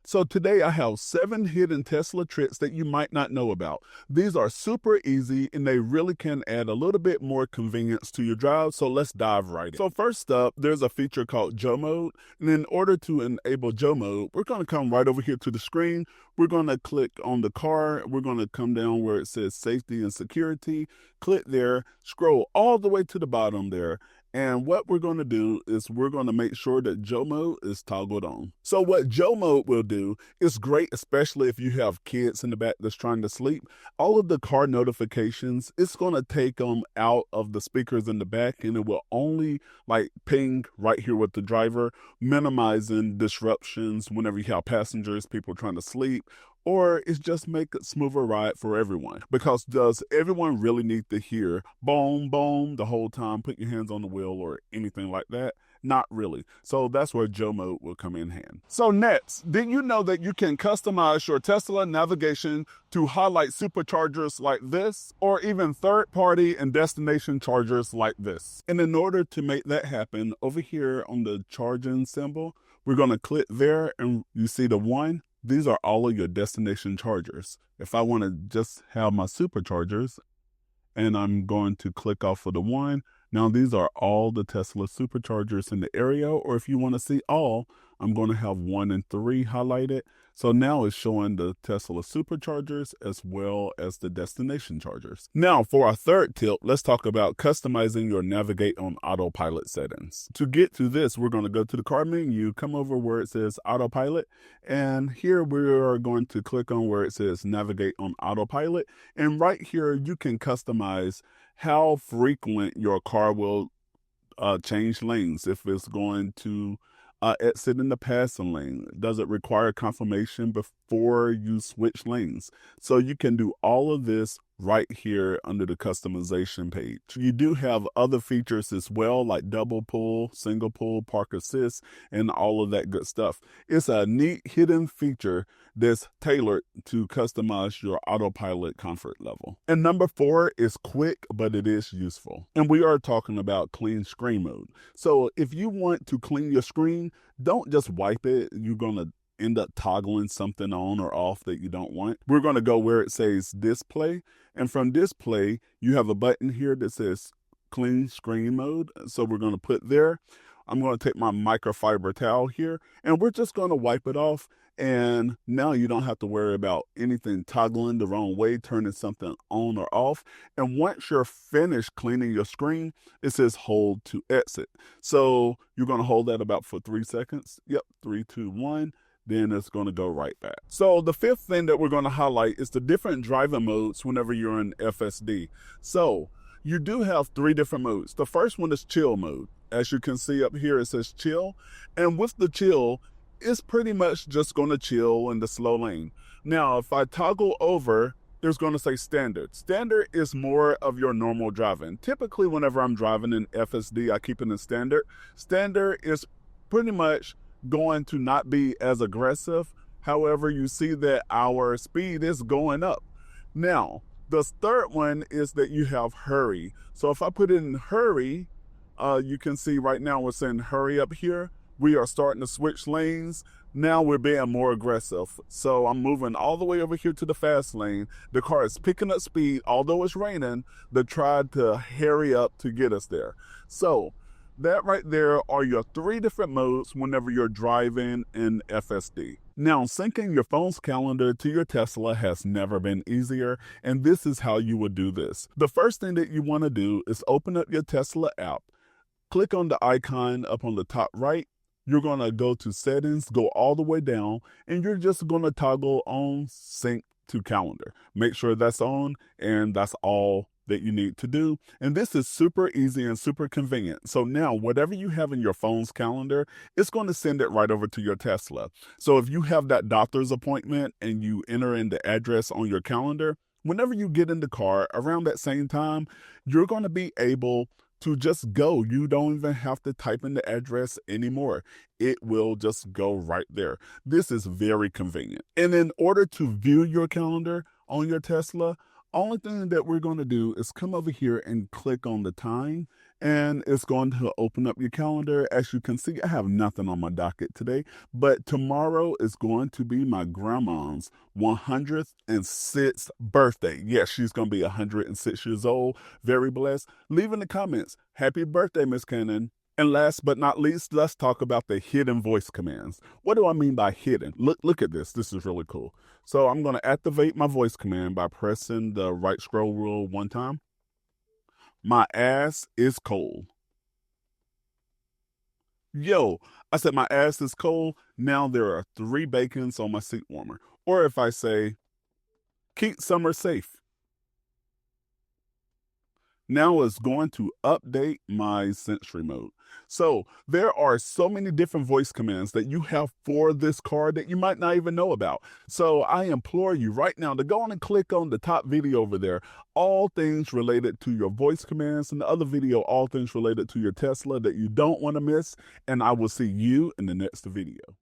So today I have 7 hidden Tesla tricks that you might not know about. These are super easy and they really can add a little bit more convenience to your drive, so let's dive right in. So first up, there's a feature called Joe Mode, and in order to enable Joe Mode, we're going to come right over here to the screen. We're going to click on the car. We're going to come down where it says Safety and Security. Click there, scroll all the way to the bottom there. And what we're going to do is we're going to make sure that Joe Mode is toggled on. So what Joe Mode will do is great, especially if you have kids in the back that's trying to sleep. All of the car notifications, it's going to take them out of the speakers in the back, and it will only like ping right here with the driver, minimizing disruptions whenever you have passengers, people trying to sleep, or it's just make a smoother ride for everyone. Because does everyone really need to hear boom, boom the whole time, put your hands on the wheel or anything like that? Not really. So that's where Joe Mode will come in hand. So next, did you know that you can customize your Tesla navigation to highlight superchargers like this, or even third-party and destination chargers like this? And in order to make that happen, over here on the charging symbol, we're going to click there and you see the 1. These are all of your destination chargers. If I want to just have my superchargers, and I'm going to click off of the 1, now these are all the Tesla superchargers in the area, or if you want to see all, I'm going to have 1 and 3 highlighted. So now it's showing the Tesla superchargers as well as the destination chargers. Now for our third tip, let's talk about customizing your Navigate on Autopilot settings. To get to this, we're going to go to the car menu, come over where it says Autopilot, and here we are going to click on where it says Navigate on Autopilot. And right here, you can customize how frequent your car will change lanes. If it's going to exit in the passing lane, does it require confirmation before you switch lanes? So you can do all of this right here under the customization page. You do have other features as well, like double pull, single pull, park assist, and all of that good stuff. It's a neat hidden feature that's tailored to customize your autopilot comfort level. And number 4 is quick, but it is useful. And we are talking about clean screen mode. So if you want to clean your screen, don't just wipe it. You're going to end up toggling something on or off that you don't want. We're going to go where it says display, and from display you have a button here that says clean screen mode. So we're going to put there. I'm going to take my microfiber towel here and we're just going to wipe it off, and now you don't have to worry about anything toggling the wrong way, turning something on or off. And once you're finished cleaning your screen, it says hold to exit. So you're going to hold that about for 3 seconds. Yep, 3, 2, 1. Then it's going to go right back. So the 5th thing that we're going to highlight is the different driving modes whenever you're in FSD. So you do have 3 different modes. The first one is chill mode. As you can see up here, it says chill. And with the chill, it's pretty much just going to chill in the slow lane. Now, if I toggle over, there's going to say standard. Standard is more of your normal driving. Typically, whenever I'm driving in FSD, I keep it in standard. Standard is pretty much going to not be as aggressive. However, you see that our speed is going up. Now, the third one is that you have hurry. So if I put in hurry, you can see right now we're saying hurry up here. We are starting to switch lanes. Now we're being more aggressive. So I'm moving all the way over here to the fast lane. The car is picking up speed, although it's raining, to try to hurry up to get us there. So that right there are your 3 different modes whenever you're driving in FSD. Now, syncing your phone's calendar to your Tesla has never been easier, and this is how you would do this. The first thing that you want to do is open up your Tesla app. Click on the icon up on the top right. You're going to go to settings, go all the way down, and you're just going to toggle on sync to calendar. Make sure that's on, and that's all that you need to do. And this is super easy and super convenient. So now whatever you have in your phone's calendar, it's going to send it right over to your Tesla. So if you have that doctor's appointment and you enter in the address on your calendar, whenever you get in the car around that same time, you're going to be able to just go. You don't even have to type in the address anymore. It will just go right there. This is very convenient. And in order to view your calendar on your Tesla, Only thing that we're going to do is come over here and click on the time, and it's going to open up your calendar. As you can see, I have nothing on my docket today, but tomorrow is going to be my grandma's 106th birthday. Yes, she's going to be 106 years old. Very blessed. Leave in the comments, happy birthday, Miss Cannon. And last but not least, let's talk about the hidden voice commands. What do I mean by hidden? Look at this. This is really cool. So I'm going to activate my voice command by pressing the right scroll wheel one time. My ass is cold. Yo, I said my ass is cold. Now there are 3 bacons on my seat warmer. Or if I say, keep summer safe. Now it's going to update my Sentry mode. So there are so many different voice commands that you have for this car that you might not even know about. So I implore you right now to go on and click on the top video over there, all things related to your voice commands, and the other video, all things related to your Tesla that you don't want to miss. And I will see you in the next video.